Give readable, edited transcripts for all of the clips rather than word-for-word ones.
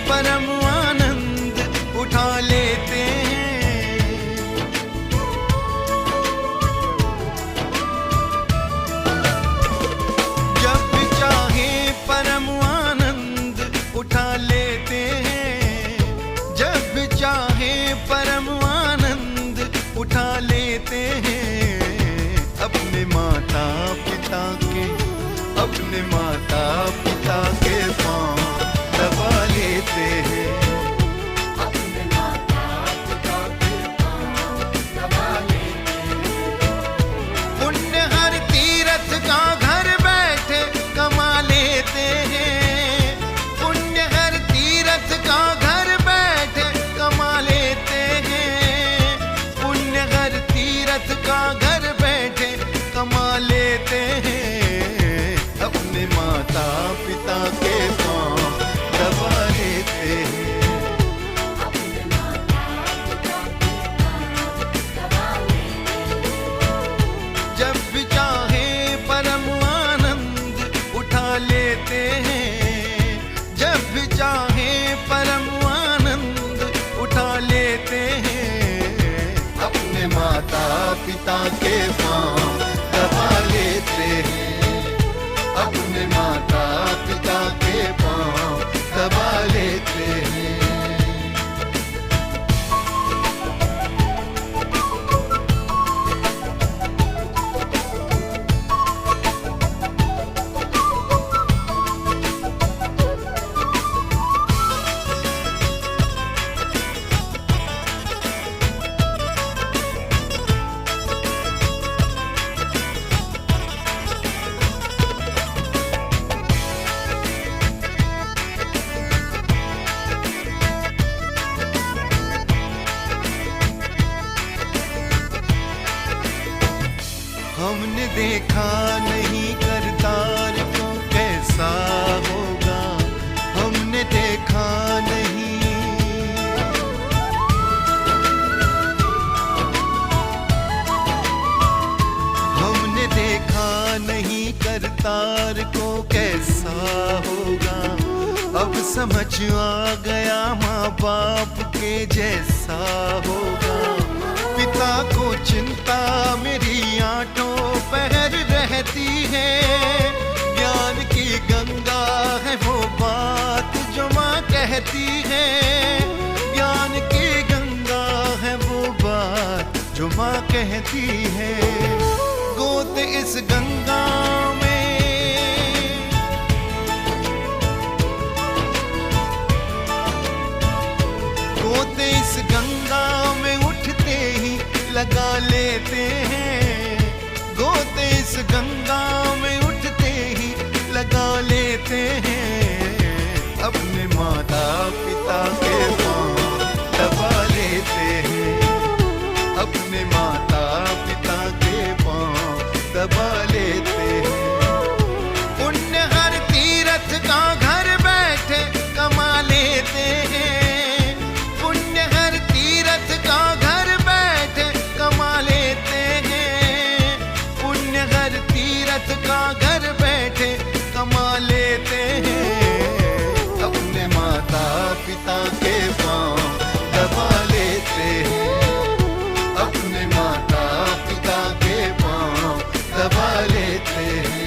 परम आनंद उठा लेते हैं। जब चाहे परम आनंद उठा लेते हैं, जब चाहे परम आनंद उठा लेते हैं। अपने माता पिता के, अपने माता पिता के पांव दबा लेते हैं। अपने माता पिता के पांव दबा लेते हैं। पुण्य हर तीर्थ का घर बैठे कमा लेते हैं। पुण्य हर तीर्थ का घर बैठे कमा लेते हैं। पुण्य हर तीर्थ का घर बैठे कमा लेते हैं। अपने माता पिता के पांव दबा लेते हैं। अपने माता पिता के पांव दबा लेते हैं। जब भी चाहे परम आनंद उठा लेते हैं। जब भी चाहे परम आनंद उठा लेते हैं। अपने माता पिता के पांव दबा लेते हैं। अपने माता पिता के पांव दबा लेते हैं। हमने देखा नहीं करतार को कैसा होगा। हमने देखा नहीं, हमने देखा नहीं करतार को कैसा होगा। अब समझ आ गया माँ बाप के जैसा होगा। पिता को चिंता मेरी आठों पहर रहती है। ज्ञान की गंगा है वो बात जो माँ कहती है। ज्ञान की गंगा है वो बात जो माँ कहती है। गोद इस गंगा में, गोद इस गंगा में उठते ही लगा लेते हैं। गोद इस गंगा में उठते ही लगा लेते हैं। अपने माता पिता के पांव दबा लेते हैं। अपने माता पिता के पांव दबा लेते हैं। पुण्य हर तीर्थ का घर बैठे कमा लेते हैं। पुण्य हर तीर्थ का घर बैठे कमा लेते हैं। पुण्य हर तीर्थ का घर बैठे कमा लेते हैं। अपने माता पिता के पांव दबा लेते हैं। अपने माता पिता के पांव दबा लेते हैं।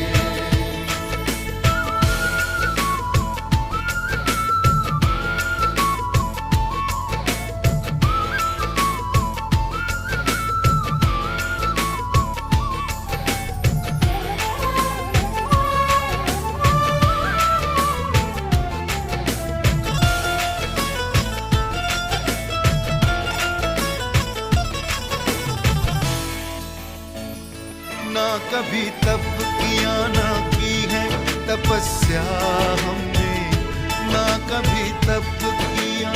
ना कभी तप किया ना की है तपस्या हमने। ना कभी तप किया,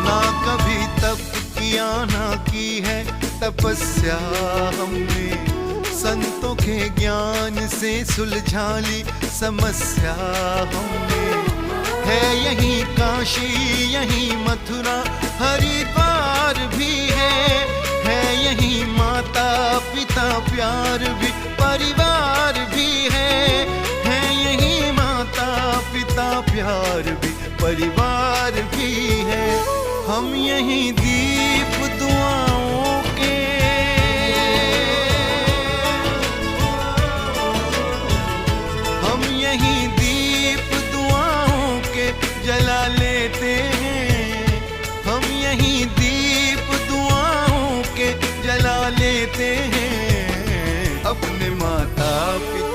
ना कभी तप किया ना की है तपस्या हमने। संतों के ज्ञान से सुलझा ली समस्या हमने। है यही काशी यही मथुरा हरिद्वार भी है यही माता पिता प्यार भी। परिवार भी है यही माता पिता प्यार भी परिवार भी है। हम यही दीप दुआओं के, हम यही दीप दुआओं के जला लेते हैं। हम यही दीप दुआओं के जला लेते हैं। अपने माता पिता